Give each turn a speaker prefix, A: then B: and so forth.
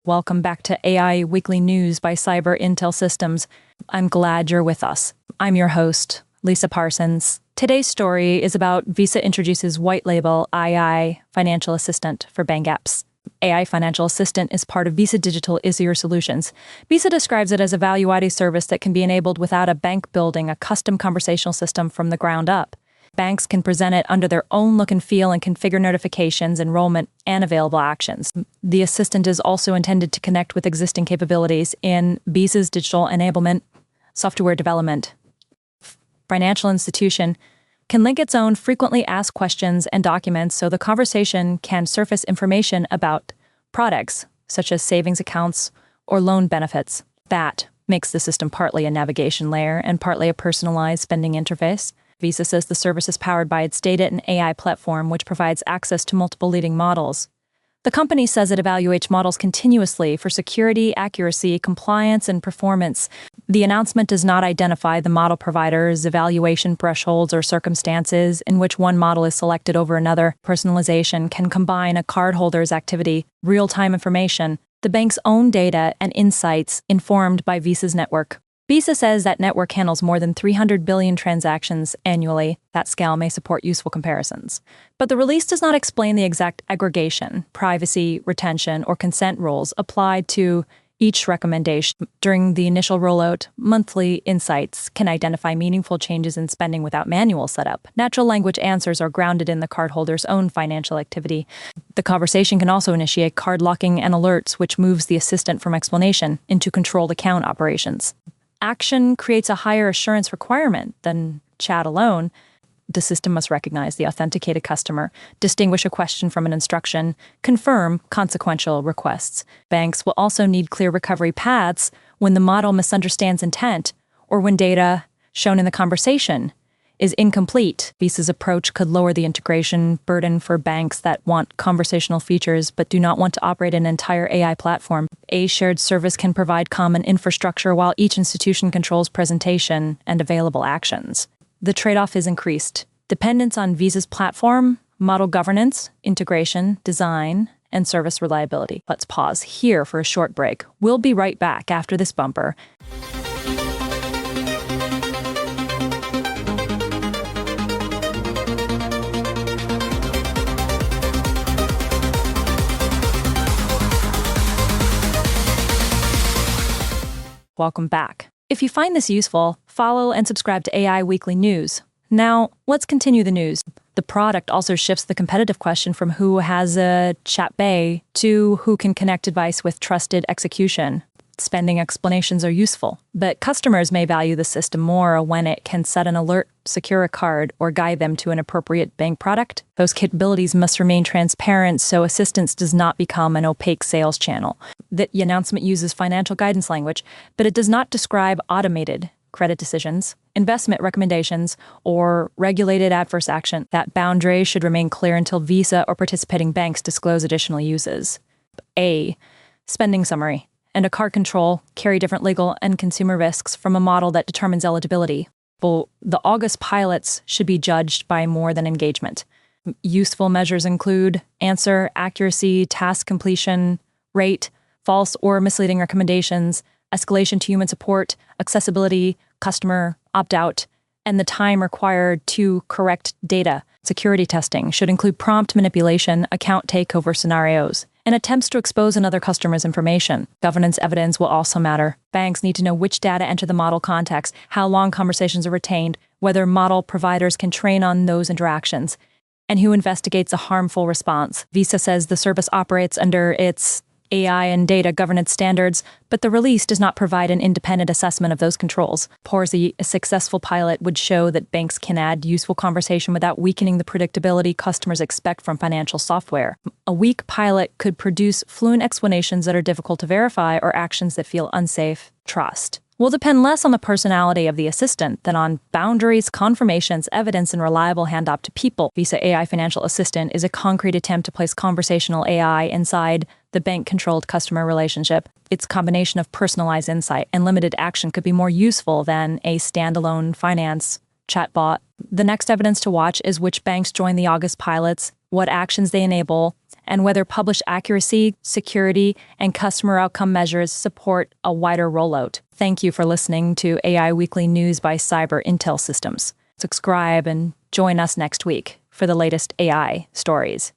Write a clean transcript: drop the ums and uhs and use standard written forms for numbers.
A: Welcome back to AI Weekly News by Cyber Intel Systems. I'm glad you're with us. I'm your host, Lisa Parsons. Today's story is about Visa introduces white label AI Financial Assistant for bank apps. AI Financial Assistant is part of Visa Digital Easier Solutions. Visa describes it as a value-added service that can be enabled without a bank building a custom conversational system from the ground up. Banks can present it under their own look and feel and configure notifications, enrollment, and available actions. The assistant is also intended to connect with existing capabilities in Visa's digital enablement, software development. Financial institution can link its own frequently asked questions and documents so the conversation can surface information about products, such as savings accounts or loan benefits. That makes the system partly a navigation layer and partly a personalized spending interface. Visa says the service is powered by its data and AI platform, which provides access to multiple leading models. The company says it evaluates models continuously for security, accuracy, compliance, and performance. The announcement does not identify the model provider's evaluation thresholds or circumstances in which one model is selected over another. Personalization can combine a cardholder's activity, real-time information, the bank's own data, and insights informed by Visa's network. Visa says that network handles more than 300 billion transactions annually. That scale may support useful comparisons. But the release does not explain the exact aggregation, privacy, retention, or consent rules applied to each recommendation. During the initial rollout, monthly insights can identify meaningful changes in spending without manual setup. Natural language answers are grounded in the cardholder's own financial activity. The conversation can also initiate card locking and alerts, which moves the assistant from explanation into controlled account operations. Action creates a higher assurance requirement than chat alone. The system must recognize the authenticated customer, distinguish a question from an instruction, confirm consequential requests. Banks will also need clear recovery paths when the model misunderstands intent or when data shown in the conversation is incomplete. Visa's approach could lower the integration burden for banks that want conversational features but do not want to operate an entire AI platform. A shared service can provide common infrastructure while each institution controls presentation and available actions. The trade-off is increased dependence on Visa's platform, model governance, integration, design, and service reliability. Let's pause here for a short break. We'll be right back after this bumper. Welcome back. If you find this useful, follow and subscribe to AI Weekly News. Now, let's continue the news. The product also shifts the competitive question from who has a chat bay to who can connect advice with trusted execution. Spending explanations are useful, but customers may value the system more when it can set an alert, secure a card, or guide them to an appropriate bank product. Those capabilities must remain transparent so assistance does not become an opaque sales channel. The announcement uses financial guidance language, but it does not describe automated credit decisions, investment recommendations, or regulated adverse action. That boundary should remain clear until Visa or participating banks disclose additional uses. A. Spending summary and a card control carry different legal and consumer risks from a model that determines eligibility. The August pilots should be judged by more than engagement. Useful measures include answer, accuracy, task completion, rate, false or misleading recommendations, escalation to human support, accessibility, customer opt-out, and the time required to correct data. Security testing should include prompt manipulation, account takeover scenarios, and attempts to expose another customer's information. Governance evidence will also matter. Banks need to know which data enter the model context, how long conversations are retained, whether model providers can train on those interactions, and who investigates a harmful response. Visa says the service operates under its AI and data governance standards, but the release does not provide an independent assessment of those controls. A successful pilot would show that banks can add useful conversation without weakening the predictability customers expect from financial software. A weak pilot could produce fluent explanations that are difficult to verify or actions that feel unsafe. Trust will depend less on the personality of the assistant than on boundaries, confirmations, evidence, and reliable handoff to people. Visa AI Financial Assistant is a concrete attempt to place conversational AI inside the bank-controlled customer relationship. Its combination of personalized insight and limited action could be more useful than a standalone finance chatbot. The next evidence to watch is which banks join the August pilots, what actions they enable, and whether published accuracy, security, and customer outcome measures support a wider rollout. Thank you for listening to AI Weekly News by Cyber Intel Systems. Subscribe and join us next week for the latest AI stories.